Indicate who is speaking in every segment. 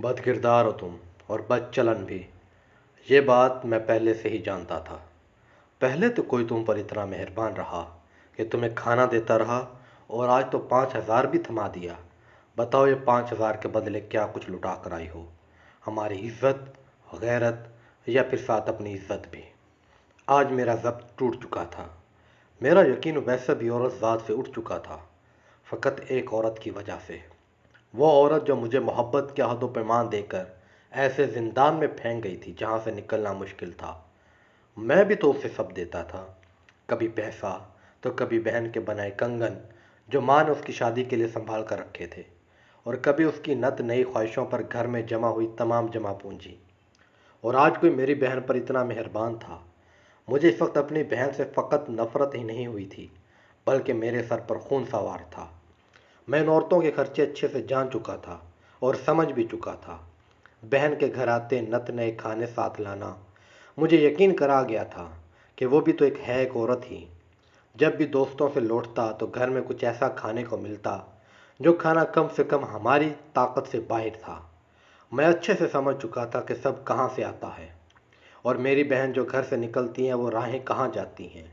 Speaker 1: बद किरदार हो तुम और बद चलन भी। ये बात मैं पहले से ही जानता था। पहले तो कोई तुम पर इतना मेहरबान रहा कि तुम्हें खाना देता रहा, और आज तो 5,000 भी थमा दिया। बताओ ये 5,000 के बदले क्या कुछ लुटा कर आई हो? हमारी इज्जत, गैरत, या फिर साथ अपनी इज्जत भी। आज मेरा ज़ब्त टूट चुका था। मेरा यकीन वैसे भी औरत ज़ात से उठ चुका था, फ़कत एक औरत की वजह से। वो औरत जो मुझे मोहब्बत के अहद व पैमान देकर ऐसे जिंदान में फेंक गई थी जहाँ से निकलना मुश्किल था। मैं भी तो उसे सब देता था, कभी पैसा तो कभी बहन के बनाए कंगन जो माँ ने उसकी शादी के लिए संभाल कर रखे थे, और कभी उसकी नत नई ख्वाहिशों पर घर में जमा हुई तमाम जमा पूंजी। और आज कोई मेरी बहन पर इतना मेहरबान था। मुझे इस वक्त अपनी बहन से फ़कत नफ़रत ही नहीं हुई थी, बल्कि मेरे सर पर खून सवार था। मैं इन औरतों के खर्चे अच्छे से जान चुका था और समझ भी चुका था। बहन के घर आते नत नए खाने साथ लाना, मुझे यकीन करा गया था कि वो भी तो एक औरत ही। जब भी दोस्तों से लौटता तो घर में कुछ ऐसा खाने को मिलता जो खाना कम से कम हमारी ताकत से बाहर था। मैं अच्छे से समझ चुका था कि सब कहाँ से आता है, और मेरी बहन जो घर से निकलती हैं वो राहें कहाँ जाती हैं।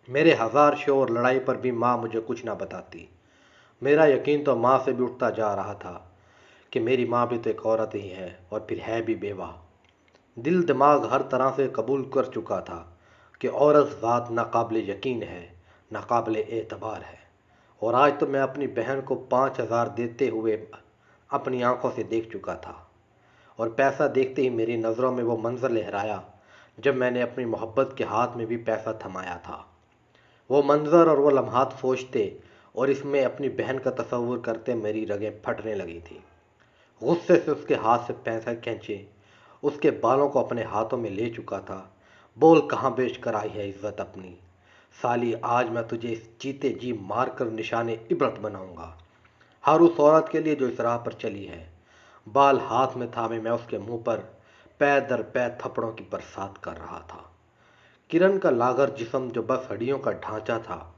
Speaker 1: मेरे हज़ार शोर लड़ाई पर भी माँ मुझे कुछ ना बताती। मेरा यकीन तो माँ से भी उठता जा रहा था कि मेरी माँ भी तो एक औरत ही है, और फिर है भी बेवा। दिल दिमाग हर तरह से कबूल कर चुका था कि औरत ज़ात नाकाबिल यकीन है, नाकाबिल एतबार है। और आज तो मैं अपनी बहन को 5,000 देते हुए अपनी आंखों से देख चुका था, और पैसा देखते ही मेरी नज़रों में वो मंजर लहराया जब मैंने अपनी मोहब्बत के हाथ में भी पैसा थमाया था। वो मंजर और वो लम्हात सोचते और इसमें अपनी बहन का तस्वुर करते मेरी रगें फटने लगी थी। गुस्से से उसके हाथ से पैसा खींचे, उसके बालों को अपने हाथों में ले चुका था। बोल कहाँ बेच कर आई है इज्जत अपनी? साली, आज मैं तुझे इस चीते जी मार कर निशाने इबरत बनाऊंगा, हर उस औरत के लिए जो इस राह पर चली है। बाल हाथ में थामे मैं उसके मुंह पर पैर दर पैर थप्पड़ों की बरसात कर रहा था। किरण का लागर जिस्म जो बस हड्डियों का ढांचा था,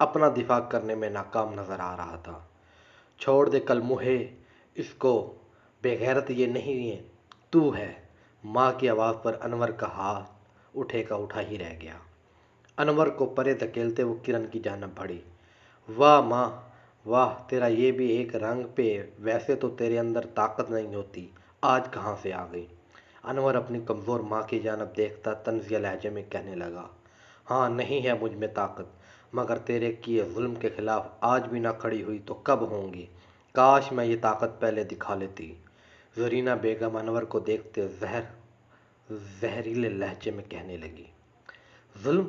Speaker 1: अपना दिफा करने में नाकाम नजर आ रहा था। छोड़ दे कल मुहे इसको, बेगैरत ये नहीं है, तू है। माँ की आवाज़ पर अनवर का हाथ उठे का उठा ही रह गया। अनवर को परे धकेलते वो किरण की जानब बढ़ी। वाह माँ, वाह, तेरा ये भी एक रंग पे। वैसे तो तेरे अंदर ताकत नहीं होती, आज कहाँ से आ गई? अनवर अपनी कमज़ोर माँ की जानब देखता तंजिया लहजे में कहने लगा, हाँ, नहीं है मुझ में ताकत, मगर तेरे किए जुल्म के खिलाफ आज भी ना खड़ी हुई तो कब होंगी? काश मैं ये ताकत पहले दिखा लेती। जरीना बेगम अनवर को देखते जहरीले लहजे में कहने लगी, जुल्म?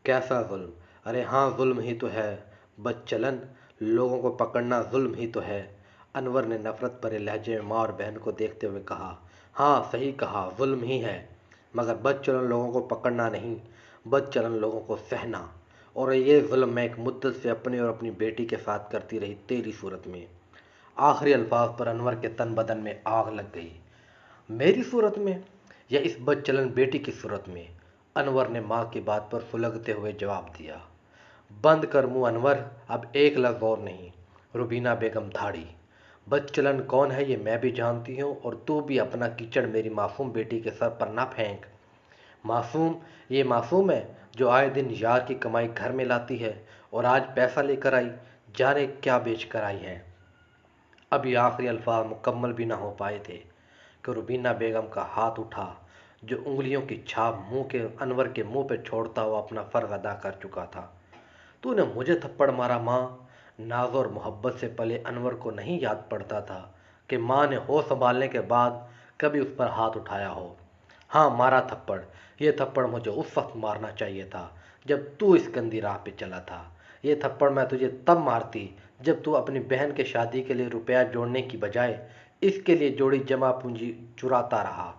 Speaker 1: कैसा जुल्म? अरे हाँ, जुल्म ही तो है बदचलन, लोगों को पकड़ना जुल्म ही तो है। अनवर ने नफरत भरे लहजे में माँ और बहन को देखते हुए कहा, हाँ सही कहा, जुल्म ही है, मगर बदचलन लोगों को पकड़ना नहीं, बदचलन लोगों को सहना। और ये जुल्म मैं एक मुद्दत से अपनी और अपनी बेटी के साथ करती रही तेरी सूरत में। आखिरी अल्फाज पर अनवर के तन बदन में आग लग गई। मेरी सूरत में, या इस बदचलन बेटी की सूरत में? अनवर ने माँ की बात पर सुलगते हुए जवाब दिया। बंद कर मुंह अनवर, अब एक लफ्ज़ और नहीं। रुबीना बेगम धाड़ी। बदचलन कौन है ये मैं भी जानती हूँ, और तू भी अपना कीचड़ मेरी मासूम बेटी के सर पर ना फेंक। मासूम? ये मासूम है जो आए दिन यार की कमाई घर में लाती है, और आज पैसा लेकर आई, जाने क्या बेच कर आई है। अब ये आखिरी अल्फाज मुकम्मल भी ना हो पाए थे कि रुबीना बेगम का हाथ उठा, जो उंगलियों की छाप अनवर के मुंह पर छोड़ता हुआ अपना फ़र्ज अदा कर चुका था। तूने मुझे थप्पड़ मारा माँ? नाज और मोहब्बत से पले अनवर को नहीं याद पड़ता था कि माँ ने होश संभालने के बाद कभी उस पर हाथ उठाया हो। हाँ, मारा थप्पड़। ये थप्पड़ मुझे उस वक्त मारना चाहिए था जब तू इस गंदी राह पे चला था। ये थप्पड़ मैं तुझे तब मारती जब तू अपनी बहन के शादी के लिए रुपया जोड़ने की बजाय इसके लिए जोड़ी जमा पूंजी चुराता रहा।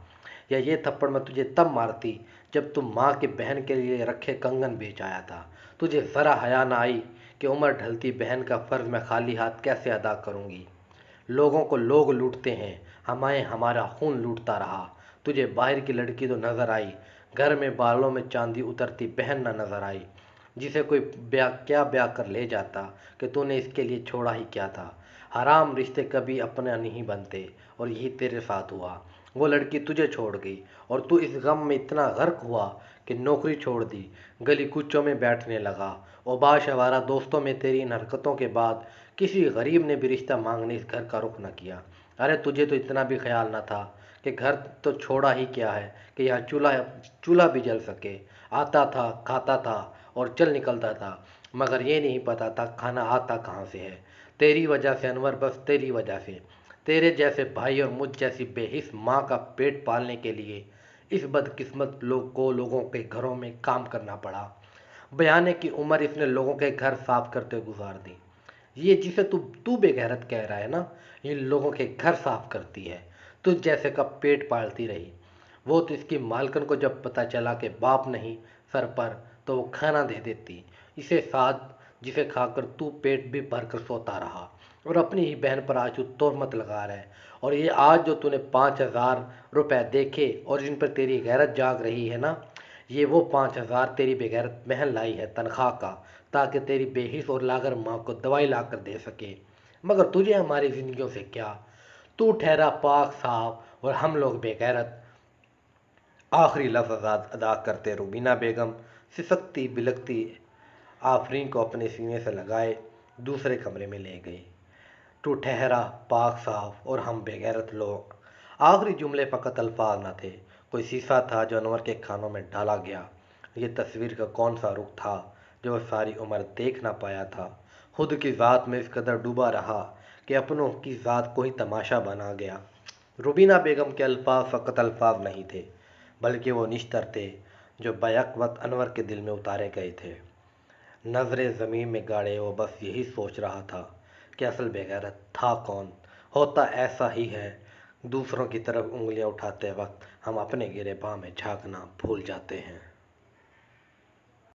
Speaker 1: या ये थप्पड़ मैं तुझे तब मारती जब तुम माँ के बहन के लिए रखे कंगन बेच आया था। तुझे ज़रा हया ना आई कि उम्र ढलती बहन का फ़र्ज मैं खाली हाथ कैसे अदा करूँगी? लोगों को लोग लूटते हैं, हमें हमारा खून लूटता रहा। तुझे बाहर की लड़की तो नज़र आई, घर में बालों में चांदी उतरती बहन न नज़र आई, जिसे कोई ब्याह कर ले जाता कि तूने इसके लिए छोड़ा ही क्या था? حرام رشتے کبھی اپنا نہیں بنتے، اور یہی تیرے ساتھ ہوا۔ وہ لڑکی تجھے چھوڑ گئی اور تو اس غم میں اتنا غرق ہوا کہ نوکری چھوڑ دی، گلی کوچوں میں بیٹھنے لگا۔ اوباش آوارہ دوستوں میں تیری ان حرکتوں کے بعد کسی غریب نے بھی رشتہ مانگنے اس گھر کا رخ نہ کیا۔ ارے تجھے تو اتنا بھی خیال نہ تھا کہ گھر تو چھوڑا ہی کیا ہے کہ یہاں چولہا بھی جل سکے۔ آتا تھا، کھاتا تھا اور چل نکلتا تھا، مگر یہ نہیں پتا تھا کھانا آتا کہاں سے ہے۔ تیری وجہ سے انور، بس تیری وجہ سے، تیرے جیسے بھائی اور مجھ جیسی بے حس ماں کا پیٹ پالنے کے لیے اس بدقسمت لوگوں کے گھروں میں کام کرنا پڑا۔ بیانے کی عمر اس نے لوگوں کے گھر صاف کرتے گزار دی۔ یہ جسے تو بے غیرت کہہ رہا ہے نا، یہ لوگوں کے گھر صاف کرتی ہے، تجھ جیسے کا پیٹ پالتی رہی۔ وہ تو اس کی مالکن کو جب پتہ چلا کہ باپ نہیں سر پر، تو وہ کھانا دے دیتی اسے ساتھ، جسے کھا کر تو پیٹ بھی بھر کر سوتا رہا، اور اپنی ہی بہن پر آج تو تہمت لگا رہا ہے۔ اور یہ آج جو تو نے 5,000 روپے دیکھے اور جن پر تیری غیرت جاگ رہی ہے نا، یہ وہ 5,000 تیری بے غیرت بہن لائی ہے تنخواہ کا، تاکہ تیری بے حس اور لاغر ماں کو دوائی لا کر دے سکے۔ مگر تجھے ہماری زندگیوں سے کیا؟ تو ٹھہرا پاک صاف اور ہم لوگ بے غیرت۔ آخری لفظ ادا کرتے روبینہ بیگم سسکتی بلکتی آفرین کو اپنے سینے سے لگائے دوسرے کمرے میں لے گئی۔ تو ٹھہرا پاک صاف اور ہم بے غیرت لوگ، آخری جملے فقط الفاظ نہ تھے، کوئی شیشہ تھا جو انور کے کانوں میں ڈالا گیا۔ یہ تصویر کا کون سا رخ تھا جو وہ ساری عمر دیکھ نہ پایا تھا؟ خود کی ذات میں اس قدر ڈوبا رہا کہ اپنوں کی ذات کو ہی تماشا بنا گیا۔ روبینہ بیگم کے الفاظ فقط الفاظ نہیں تھے، بلکہ وہ نشتر تھے جو بیک وقت انور کے دل میں اتارے گئے تھے۔ نظریں زمین میں گاڑے وہ بس یہی سوچ رہا تھا کہ اصل بے غیرت تھا کون؟ ہوتا ایسا ہی ہے، دوسروں کی طرف انگلیاں اٹھاتے وقت ہم اپنے گرے پاؤں میں جھانکنا بھول جاتے ہیں۔